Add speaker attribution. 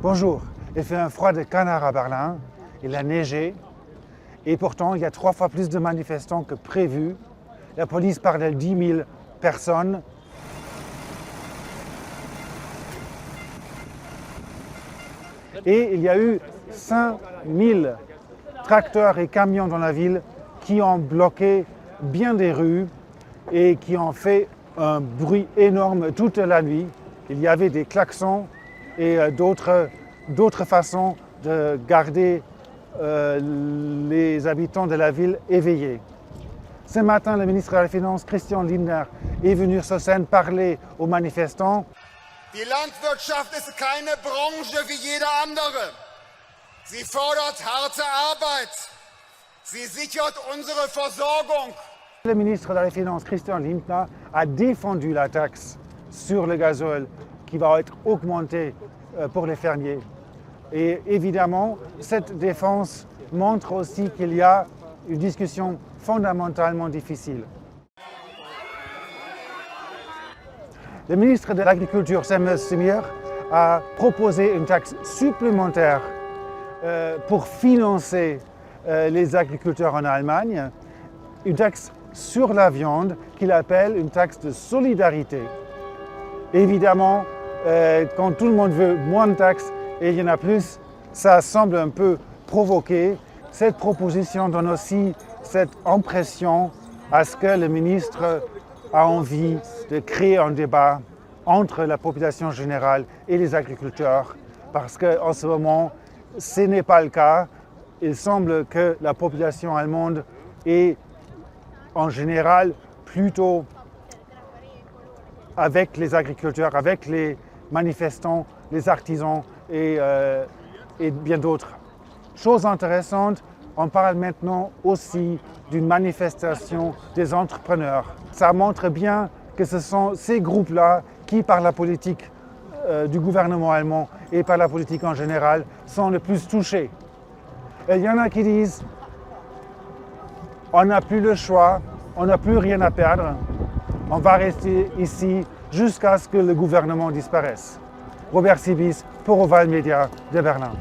Speaker 1: Bonjour, il fait un froid de canard à Berlin, il a neigé et pourtant il y a 3 fois plus de manifestants que prévu. La police parle de 10 000 personnes. Et il y a eu 5 000 tracteurs et camions dans la ville qui ont bloqué bien des rues et qui ont fait un bruit énorme toute la nuit. Il y avait des klaxons et d'autres façons de garder les habitants de la ville éveillés. Ce matin, le ministre de la Finanz, Christian Lindner, est venu sur scène parler aux manifestants.
Speaker 2: Die Landwirtschaft ist keine Branche wie jede andere. Sie fordert harte Arbeit. Sie sichert unsere Versorgung.
Speaker 1: Le ministre de la Finanz, Christian Lindner, a défendu la taxe sur le gazole qui va être augmentée pour les fermiers. Et évidemment, cette défense montre aussi qu'il y a une discussion fondamentalement difficile. Le ministre de l'Agriculture, Samuel Stier, a proposé une taxe supplémentaire pour financer les agriculteurs en Allemagne, une taxe sur la viande qu'il appelle une taxe de solidarité. Évidemment, quand tout le monde veut moins de taxes et il y en a plus, ça semble un peu provoqué. Cette proposition donne aussi cette impression à ce que le ministre a envie de créer un débat entre la population générale et les agriculteurs, parce qu'en ce moment, ce n'est pas le cas. Il semble que la population allemande est en général plutôt avec les agriculteurs, avec les manifestants, les artisans et bien d'autres. Chose intéressante, on parle maintenant aussi d'une manifestation des entrepreneurs. Ça montre bien que ce sont ces groupes-là qui, par la politique du gouvernement allemand et par la politique en général, sont les plus touchés. Et il y en a qui disent on n'a plus le choix, on n'a plus rien à perdre, on va rester ici jusqu'à ce que le gouvernement disparaisse. Robert Sibis pour Oval Media de Berlin.